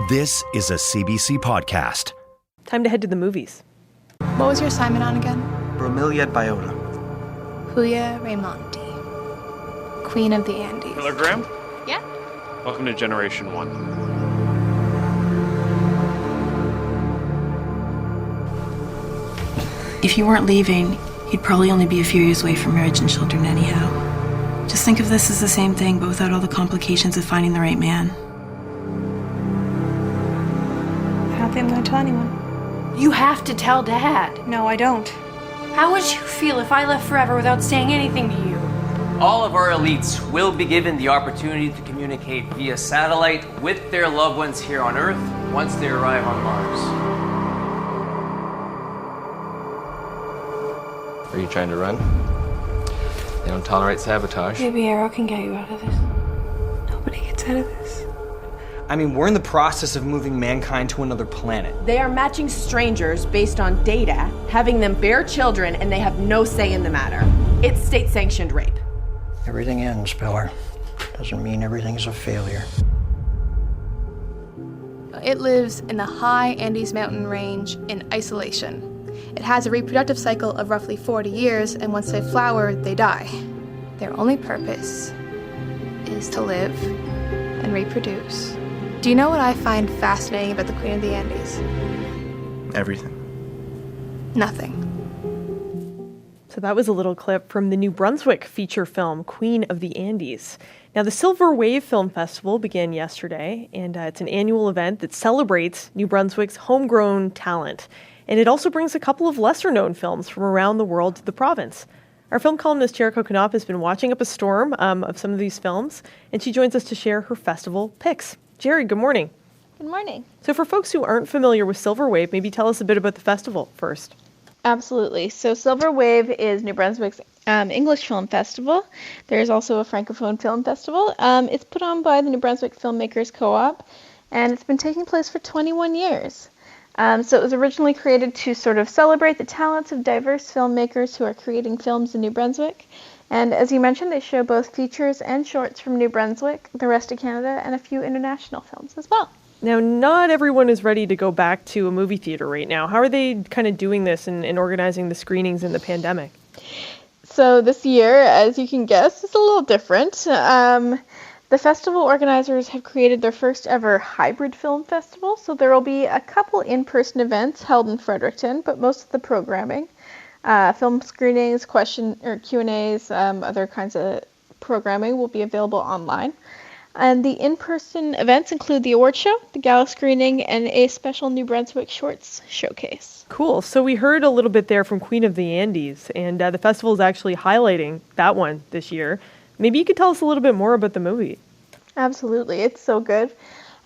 This is a CBC podcast. Time to head to the movies. What was your assignment on again? Bromeliad biota. Julia Raymonti, Queen of the Andes. Miller Graham? Yeah? Welcome to Generation 1. If you weren't leaving, you'd probably only be a few years away from marriage and children anyhow. Just think of this as the same thing, but without all the complications of finding the right man. I don't think I'm going to tell anyone. You have to tell Dad. No, I don't. How would you feel if I left forever without saying anything to you? All of our elites will be given the opportunity to communicate via satellite with their loved ones here on Earth once they arrive on Mars. Are you trying to run? They don't tolerate sabotage. Maybe Arrow can get you out of this. Nobody gets out of this. I mean, we're in the process of moving mankind to another planet. They are matching strangers based on data, having them bear children, and they have no say in the matter. It's state-sanctioned rape. Everything ends, Pillar. Doesn't mean everything's a failure. It lives in the high Andes mountain range in isolation. It has a reproductive cycle of roughly 40 years, and once they flower, they die. Their only purpose is to live and reproduce. Do you know what I find fascinating about the Queen of the Andes? Everything. Nothing. So that was a little clip from the New Brunswick feature film, Queen of the Andes. Now, the Silver Wave Film Festival began yesterday, and it's an annual event that celebrates New Brunswick's homegrown talent. And it also brings a couple of lesser-known films from around the world to the province. Our film columnist Jericho Knopf has been watching up a storm of some of these films, and she joins us to share her festival picks. Jerry, good morning. Good morning. So for folks who aren't familiar with Silver Wave, maybe tell us a bit about the festival first. Absolutely. So Silver Wave is New Brunswick's English Film Festival. There's also a Francophone Film Festival. It's put on by the New Brunswick Filmmakers Co-op, and it's been taking place for 21 years. So it was originally created to sort of celebrate the talents of diverse filmmakers who are creating films in New Brunswick. And as you mentioned, they show both features and shorts from New Brunswick, the rest of Canada, and a few international films as well. Now, not everyone is ready to go back to a movie theater right now. How are they kind of doing this and organizing the screenings in the pandemic? So this year, as you can guess, is a little different. The festival organizers have created their first ever hybrid film festival, so there will be a couple in-person events held in Fredericton, but most of the programming, film screenings, Q&As, other kinds of programming will be available online. And the in-person events include the award show, the gala screening, and a special New Brunswick Shorts showcase. Cool. So we heard a little bit there from Queen of the Andes, and the festival is actually highlighting that one this year. Maybe you could tell us a little bit more about the movie. Absolutely. It's so good.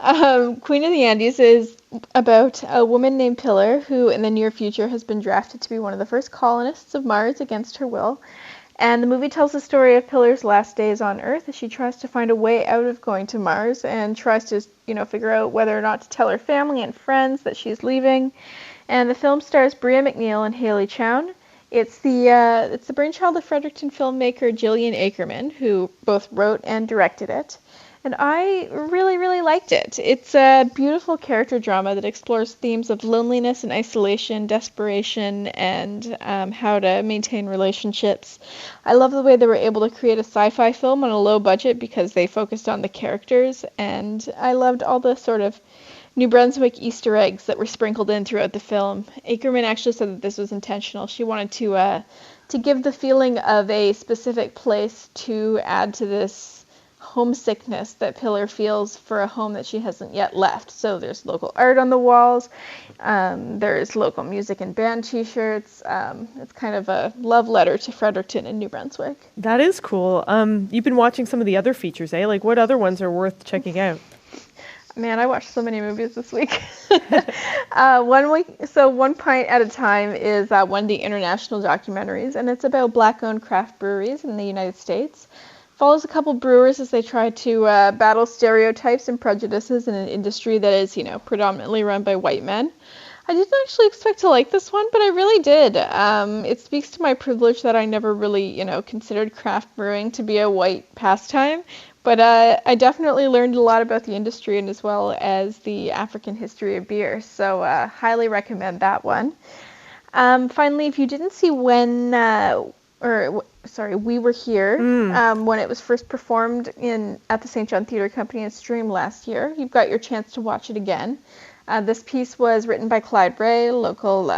Queen of the Andes is about a woman named Pillar who in the near future has been drafted to be one of the first colonists of Mars against her will. And the movie tells the story of Pillar's last days on Earth as she tries to find a way out of going to Mars and tries to, figure out whether or not to tell her family and friends that she's leaving. And the film stars Bria McNeil and Haley Chown. It's the brainchild of Fredericton filmmaker Gillian Akerman, who both wrote and directed it. And I really, really liked it. It's a beautiful character drama that explores themes of loneliness and isolation, desperation, and how to maintain relationships. I love the way they were able to create a sci-fi film on a low budget because they focused on the characters, and I loved all the sort of New Brunswick Easter eggs that were sprinkled in throughout the film. Akerman actually said that this was intentional. She wanted to give the feeling of a specific place to add to this homesickness that Pillar feels for a home that she hasn't yet left. So there's local art on the walls, there's local music and band t-shirts. It's kind of a love letter to Fredericton and New Brunswick. That is cool. You've been watching some of the other features, eh? Like what other ones are worth checking out? Man, I watched so many movies this week. 1 Pint at a Time is one of the international documentaries, and it's about Black-owned craft breweries in the United States. Follows a couple brewers as they try to battle stereotypes and prejudices in an industry that is, predominantly run by white men. I didn't actually expect to like this one, but I really did. It speaks to my privilege that I never really, considered craft brewing to be a white pastime, But I definitely learned a lot about the industry and as well as the African history of beer. So highly recommend that one. Finally, if you didn't see We Were Here, when it was first performed at the St. John Theatre Company and streamed last year, you've got your chance to watch it again. This piece was written by Clyde Bray, local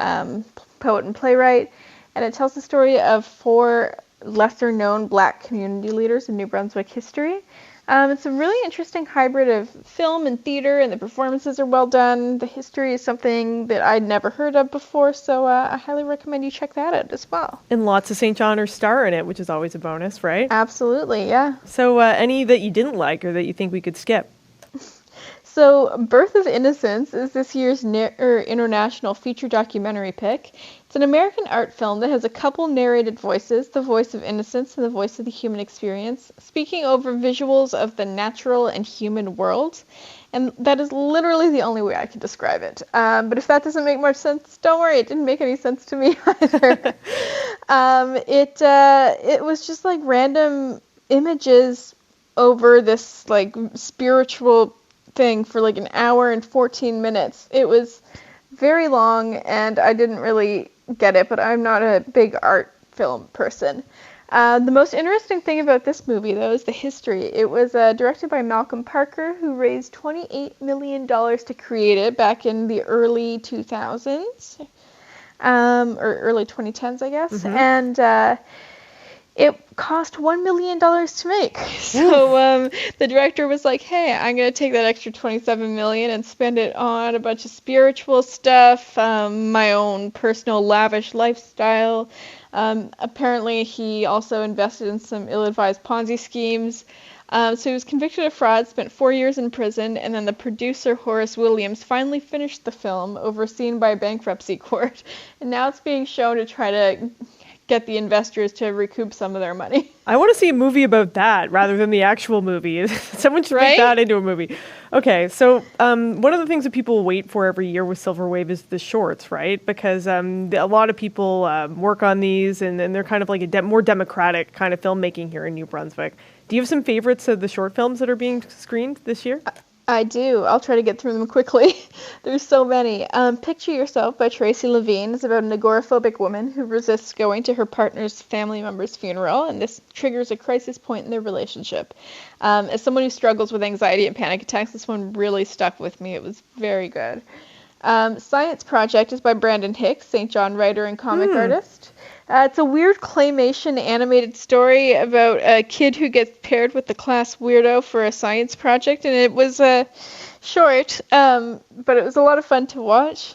poet and playwright, and it tells the story of 4 lesser-known Black community leaders in New Brunswick history. It's a really interesting hybrid of film and theater, and the performances are well done. The history is something that I'd never heard of before, so I highly recommend you check that out as well. And lots of St. Johners star in it, which is always a bonus, right? Absolutely, yeah. So any that you didn't like or that you think we could skip? So, Birth of Innocence is this year's international feature documentary pick. It's an American art film that has a couple narrated voices, the voice of innocence and the voice of the human experience, speaking over visuals of the natural and human world. And that is literally the only way I can describe it. But if that doesn't make much sense, don't worry, it didn't make any sense to me either. It was just like random images over this like spiritual thing for like an hour and 14 minutes. It was very long and I didn't really get it, but I'm not a big art film person. The most interesting thing about this movie, though, is the history. It was directed by Malcolm Parker, who raised $28 million to create it back in the early 2000s, or early 2010s, I guess. And it cost $1 million to make. So the director was like, hey, I'm going to take that extra $27 million and spend it on a bunch of spiritual stuff, my own personal lavish lifestyle. Apparently, he also invested in some ill-advised Ponzi schemes. So he was convicted of fraud, spent 4 years in prison, and then the producer, Horace Williams, finally finished the film, overseen by a bankruptcy court. And now it's being shown to try to get the investors to recoup some of their money. I want to see a movie about that rather than the actual movie. Someone should make that into a movie. Okay, so one of the things that people wait for every year with Silver Wave is the shorts, right? Because a lot of people work on these, and they're kind of like a more democratic kind of filmmaking here in New Brunswick. Do you have some favorites of the short films that are being screened this year? I do. I'll try to get through them quickly. There's so many. Picture Yourself by Tracy Levine is about an agoraphobic woman who resists going to her partner's family member's funeral, and this triggers a crisis point in their relationship. As someone who struggles with anxiety and panic attacks, this one really stuck with me. It was very good. Science Project is by Brandon Hicks, St. John writer and comic artist. It's a weird claymation animated story about a kid who gets paired with the class weirdo for a science project, and it was short, but it was a lot of fun to watch.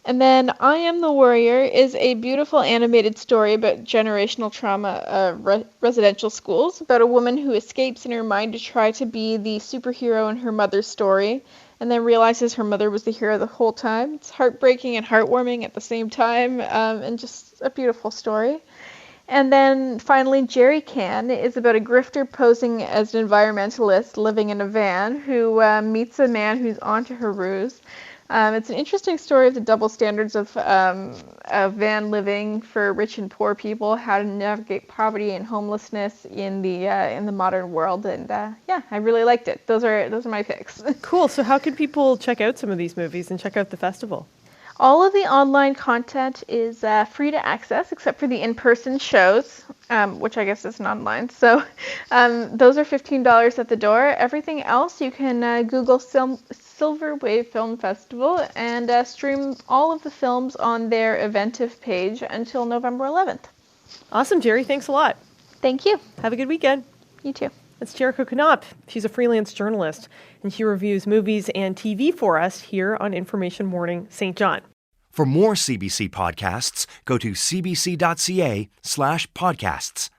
And then I Am the Warrior is a beautiful animated story about generational trauma residential schools, about a woman who escapes in her mind to try to be the superhero in her mother's story, and then realizes her mother was the hero the whole time. It's heartbreaking and heartwarming at the same time, and just a beautiful story. And then finally, Jerry Can is about a grifter posing as an environmentalist living in a van who meets a man who's onto her ruse. It's an interesting story of the double standards of van living for rich and poor people, how to navigate poverty and homelessness in the modern world, and I really liked it. Those are my picks. Cool. So how can people check out some of these movies and check out the festival? All of the online content is free to access, except for the in-person shows, which I guess isn't online. So those are $15 at the door. Everything else, you can Google Silver Wave Film Festival and stream all of the films on their Eventive page until November 11th. Awesome, Jerry. Thanks a lot. Thank you. Have a good weekend. You too. That's Jericho Knop. She's a freelance journalist, and she reviews movies and TV for us here on Information Morning St. John. For more CBC podcasts, go to cbc.ca/podcasts.